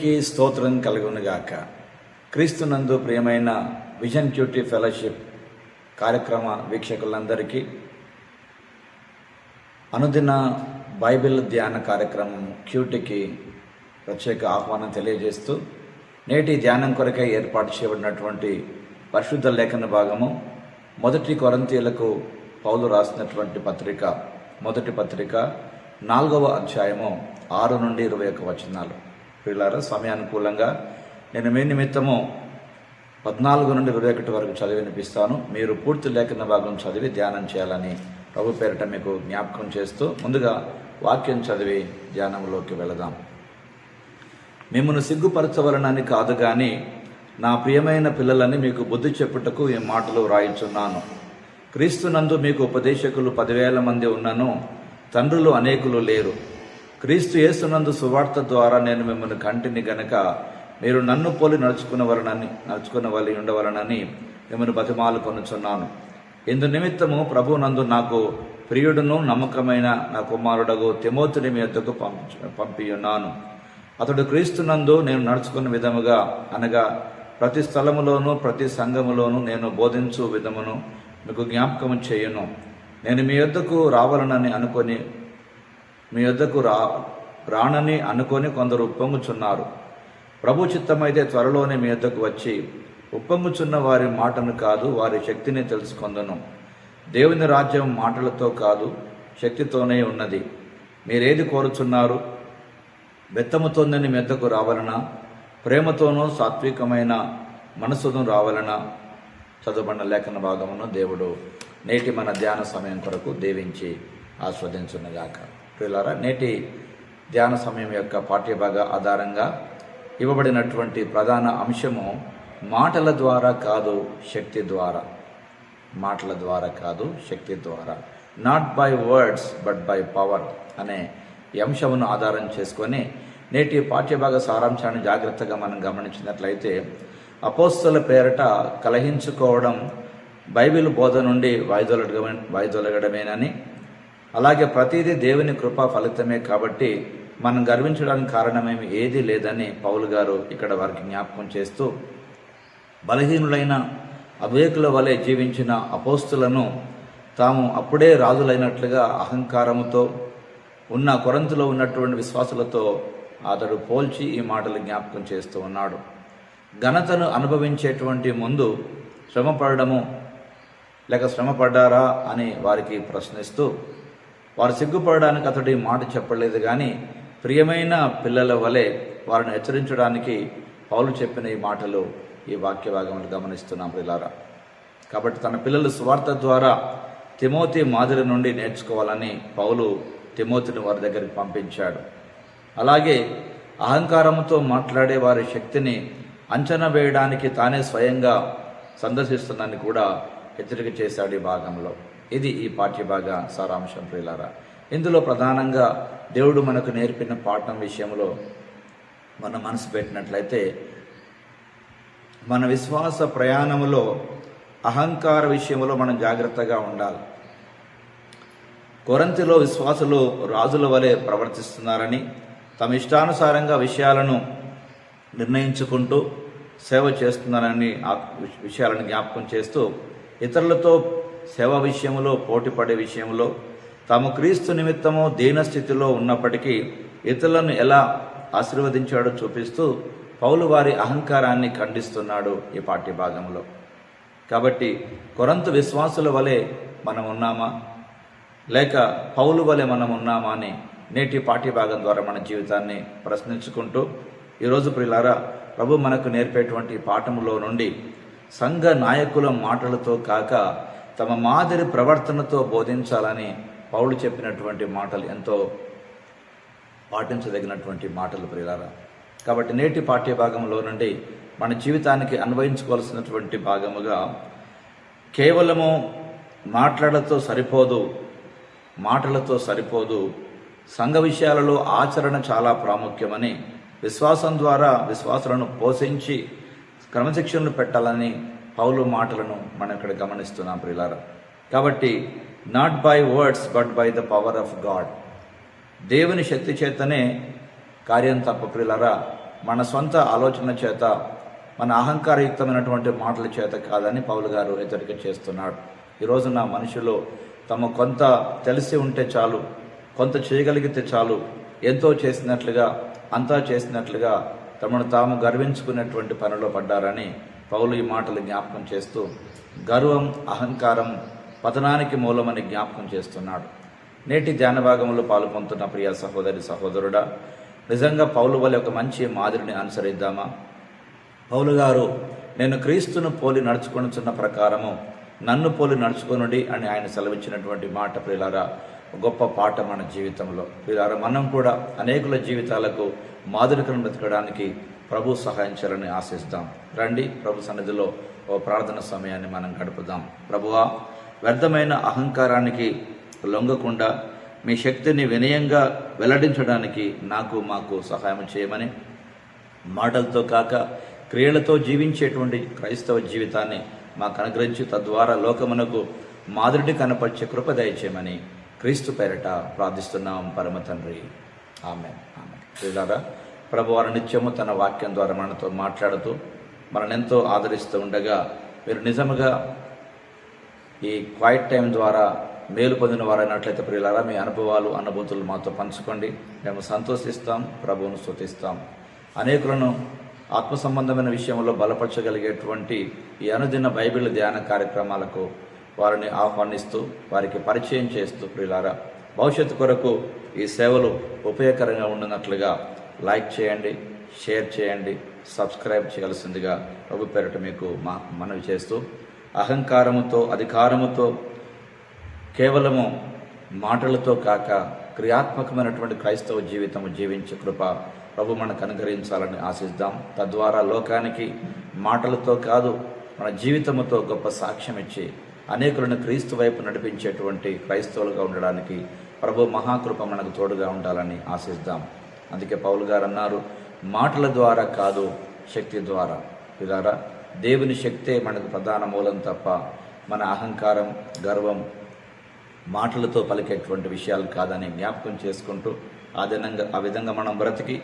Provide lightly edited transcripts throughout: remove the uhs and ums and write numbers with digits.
దేవునికి స్తోత్రం కలుగునుగాక. క్రీస్తునందు ప్రియమైన విజన్ క్యూటీ ఫెలోషిప్ కార్యక్రమ వీక్షకులందరికీ అనుదిన బైబిల్ ధ్యాన కార్యక్రమం క్యూటీకి ప్రత్యేక ఆహ్వానం తెలియజేస్తూ నేటి ధ్యానం కొరకై ఏర్పాటు చేయబడినటువంటి పరిశుద్ధ లేఖన భాగము 1 కొరింథీయులకు పౌలు రాసినటువంటి పత్రిక, మొదటి పత్రిక 4వ అధ్యాయము 6 నుండి 21 వచనాలు. ప్రియులారా, సమయానుకూలంగా నేను మీ నిమిత్తము 14 నుండి 21 వరకు చదివి వినిపిస్తాను. మీరు పూర్తి లేఖన భాగం చదివి ధ్యానం చేయాలని ప్రభు పేరిట మీకు జ్ఞాపకం చేస్తూ ముందుగా వాక్యం చదివి ధ్యానంలోకి వెళదాం. మిమ్మల్ని సిగ్గుపరచవలనని కాదు కానీ నా ప్రియమైన పిల్లలని మీకు బుద్ధి చెప్పుటకు ఈ మాటలు వ్రాయించున్నాను. క్రీస్తునందు మీకు ఉపదేశకులు 10,000 మంది ఉన్నను, తండ్రులు అనేకులు లేరు. క్రీస్తు యేసునందు సువార్త ద్వారా నేను మిమ్మల్ని కంటిని గనక మీరు నన్ను పోలి నడుచుకునవలసి ఉండవలనని మిమ్మల్ని బతిమాలు కొనుచున్నాను. ఇందు నిమిత్తము ప్రభు నందు నాకు ప్రియుడును నమ్మకమైన నా కుమారుడగు తిమోతిని మీ యొద్దకు పంపియున్నాను. అతడు క్రీస్తునందు నేను నడుచుకున్న విధముగా అనగా ప్రతి స్థలములోనూ ప్రతి సంఘములోనూ నేను బోధించు విధమును మీకు జ్ఞాపకము చేయును. నేను మీ యొద్దకు రావాలనని అనుకొని మీ యొద్దకు రానని అనుకొని కొందరు ఉప్పొంగుచున్నారు. ప్రభు చిత్తమైతే త్వరలోనే మీ యొద్దకు వచ్చి ఉప్పొంగుచున్న వారి మాటను కాదు వారి శక్తిని తెలుసుకొందును. దేవుని రాజ్యం మాటలతో కాదు శక్తితోనే ఉన్నది. మీరేది కోరుచున్నారు? బెత్తముతోందని మీ యొద్దకు రావాలనా, ప్రేమతోనూ సాత్వికమైన మనసును రావాలనా? చదువుబడిన లేఖన భాగమును దేవుడు నేటి మన ధ్యాన సమయం కొరకు దీవించి ఆస్వాదించునుగాక. ప్రియులారా, నేటి ధ్యాన సమయం యొక్క పాఠ్యభాగ ఆధారంగా ఇవ్వబడినటువంటి ప్రధాన అంశము మాటల ద్వారా కాదు శక్తి ద్వారా. మాటల ద్వారా కాదు శక్తి ద్వారా, not by words but by power అనే ఈ అంశమును ఆధారం చేసుకొని నేటి పాఠ్యభాగ సారాంశాన్ని జాగ్రత్తగా మనం గమనించినట్లయితే, అపోస్తల పేరట కలహించుకోవడం బైబిల్ బోధ నుండి వైదొలగడమేనని, అలాగే ప్రతిదీ దేవుని కృపా ఫలితమే కాబట్టి మనం గర్వించడానికి కారణమేమి ఏదీ లేదని పౌలు గారు ఇక్కడ వారికి జ్ఞాపకం చేస్తూ, బలహీనులైన అవివేకుల వలె జీవించిన అపోస్తులను తాము అప్పుడే రాజులైనట్లుగా అహంకారముతో ఉన్న కొరింథీలో ఉన్నటువంటి విశ్వాసులతో అతడు పోల్చి ఈ మాటలు జ్ఞాపకం చేస్తూ ఉన్నాడు. ఘనతను అనుభవించేటువంటి ముందు శ్రమపడము లేక శ్రమపడ్డారా అని వారికి ప్రశ్నిస్తూ, వారు సిగ్గుపడడానికి అతడు ఈ మాట చెప్పలేదు కానీ ప్రియమైన పిల్లల వలె వారిని హెచ్చరించడానికి పౌలు చెప్పిన ఈ మాటలు ఈ వాక్య భాగంలో గమనిస్తున్నాం ప్రియులారా. కాబట్టి తన పిల్లలు సువార్త ద్వారా తిమోతి మాదిరి నుండి నేర్చుకోవాలని పౌలు తిమోతిని వారి దగ్గరికి పంపించాడు. అలాగే అహంకారంతో మాట్లాడే వారి శక్తిని అంచనా వేయడానికి తానే స్వయంగా సందర్శిస్తుందని కూడా హెచ్చరిక చేశాడు ఈ భాగంలో. ఇది ఈ పాఠ్యభాగ సారాంశం ప్రియులారా. ఇందులో ప్రధానంగా దేవుడు మనకు నేర్పిన పాఠం విషయంలో మన మనసు పెట్టినట్లయితే, మన విశ్వాస ప్రయాణంలో అహంకార విషయంలో మనం జాగ్రత్తగా ఉండాలి. కొరింథీలో విశ్వాసులు రాజుల వలె ప్రవర్తిస్తున్నారని, తమ ఇష్టానుసారంగా విషయాలను నిర్ణయించుకుంటూ సేవ చేస్తున్నారని విషయాలను జ్ఞాపకం చేస్తూ, ఇతరులతో సేవ విషయంలో పోటీపడే విషయంలో తాము క్రీస్తు నిమిత్తము దీనస్థితిలో ఉన్నప్పటికీ ఇతరులను ఎలా ఆశీర్వదించాడో చూపిస్తూ పౌలు వారి అహంకారాన్ని ఖండిస్తున్నాడు ఈ పాఠ్యభాగంలో. కాబట్టి కొరింథు విశ్వాసుల వలె మనం ఉన్నామా లేక పౌలు వలె మనం ఉన్నామా అని నేటి పాఠ్యభాగం ద్వారా మన జీవితాన్ని ప్రశ్నించుకుంటూ, ఈరోజు ప్రియులారా, ప్రభు మనకు నేర్పేటువంటి పాఠములో నుండి సంఘ నాయకుల మాటలతో కాక తమ మాదిరి ప్రవర్తనతో బోధించాలని పౌలు చెప్పినటువంటి మాటలు ఎంతో పాటించదగినటువంటి మాటలు ప్రియులారా. కాబట్టి నేటి పాఠ్యభాగంలో నుండి మన జీవితానికి అన్వయించుకోవాల్సినటువంటి భాగముగా కేవలము మాటలతో సరిపోదు, సంఘ విషయాలలో ఆచరణ చాలా ప్రాముఖ్యమని, విశ్వాసం ద్వారా విశ్వాసాలను పోషించి క్రమశిక్షణలు పెట్టాలని పౌలు మాటలను మనం ఇక్కడ గమనిస్తున్నాం ప్రియులారా. కాబట్టి not by words but by the power of God, దేవుని శక్తి చేతనే కార్యం తప్ప ప్రియులారా మన సొంత ఆలోచన చేత, మన అహంకారయుక్తమైనటువంటి మాటల చేత కాదని పౌలు గారు హెచ్చరిక చేస్తున్నాడు. ఈ రోజున మనుషులు తమ కొంత తెలిసి ఉంటే చాలు, కొంత చేయగలిగితే చాలు, ఎంతో చేసినట్లుగా, అంతా చేసినట్లుగా తమను తాము గర్వించుకునేటువంటి పనిలో పడ్డారని పౌలు ఈ మాటలు జ్ఞాపకం చేస్తూ గర్వం, అహంకారం పతనానికి మూలమని జ్ఞాపకం చేస్తున్నాడు. నేటి ధ్యాన భాగంలో పాల్గొంటున్న ప్రియ సహోదరి సహోదరుడా, నిజంగా పౌలు వల్ల ఒక మంచి మాదిరిని అనుసరిద్దామా? పౌలు గారు, నేను క్రీస్తును పోలి నడుచుకొనుచున్న ప్రకారము నన్ను పోలి నడుచుకొనుడి అని ఆయన సెలవిచ్చినటువంటి మాట ప్రియులారా గొప్ప పాట మన జీవితంలో. ప్రియులారా, మనం కూడా అనేకుల జీవితాలకు మాదిరికను బ్రతకడానికి ప్రభు సహాయం చేయాలని ఆశిస్తాం. రండి, ప్రభు సన్నిధిలో ఓ ప్రార్థన సమయాన్ని మనం గడుపుదాం. ప్రభువా, వ్యర్థమైన అహంకారానికి లొంగకుండా మీ శక్తిని వినయంగా వెల్లడించడానికి మాకు సహాయం చేయమని, మాటలతో కాక క్రియలతో జీవించేటువంటి క్రైస్తవ జీవితాన్ని మాకు అనుగ్రహించి తద్వారా లోకమునకు మాదిరిని కనపరిచే కృప దయచేయమని క్రీస్తు పేరిట ప్రార్థిస్తున్నాం పరమ తండ్రి. ఆమేన్. ఆమేన్. ప్రియులారా, ప్రభువారు నిత్యము తన వాక్యం ద్వారా మనతో మాట్లాడుతూ మననెంతో ఆదరిస్తూ ఉండగా మీరు నిజముగా ఈ క్వైట్ టైం ద్వారా మేలు పొందిన వారైనట్లయితే ప్రియులారా, మీ అనుభవాలు, అనుభూతులు మాతో పంచుకోండి. మేము సంతోషిస్తాం, ప్రభువును స్తుతిస్తాం. అనేకులను ఆత్మ సంబంధమైన విషయంలో బలపరచగలిగేటువంటి ఈ అనుదిన బైబిల్ ధ్యాన కార్యక్రమాలకు వారిని ఆహ్వానిస్తూ, వారికి పరిచయం చేస్తూ ప్రియులారా, భవిష్యత్తు కొరకు ఈ సేవలు ఉపయోగకరంగా ఉండినట్లుగా లైక్ చేయండి, షేర్ చేయండి, సబ్స్క్రైబ్ చేయాల్సిందిగా ప్రభు పేరిట మీకు మనవి చేస్తూ, అహంకారముతో, అధికారముతో, కేవలము మాటలతో కాక క్రియాత్మకమైనటువంటి క్రైస్తవ జీవితము జీవించే కృప ప్రభు మనకు అనుగ్రహించాలని ఆశిద్దాం. తద్వారా లోకానికి మాటలతో కాదు, మన జీవితముతో గొప్ప సాక్ష్యం ఇచ్చి అనేకులను క్రీస్తు వైపు నడిపించేటువంటి క్రైస్తవులుగా ఉండడానికి ప్రభు మహాకృప మనకు తోడుగా ఉండాలని ఆశిద్దాం. అందుకే పౌలు గారు అన్నారు, మాటల ద్వారా కాదు, శక్తి ద్వారా. ఇలారా, దేవుని శక్తే మనకు ప్రధాన మూలం తప్ప మన అహంకారం, గర్వం, మాటలతో పలికేటువంటి విషయాలు కాదని జ్ఞాపకం చేసుకుంటూ ఆ విధంగా మనం బ్రతికి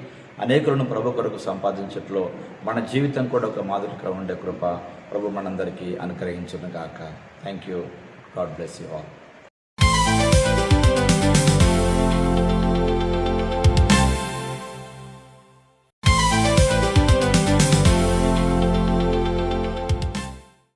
అనేకులను ప్రభు కొరకు సంపాదించట్లో మన జీవితం కూడా ఒక మాదిరిగా ఉండే కృప ప్రభు మనందరికీ అనుగ్రహించును గాక. Thank you. God bless you all.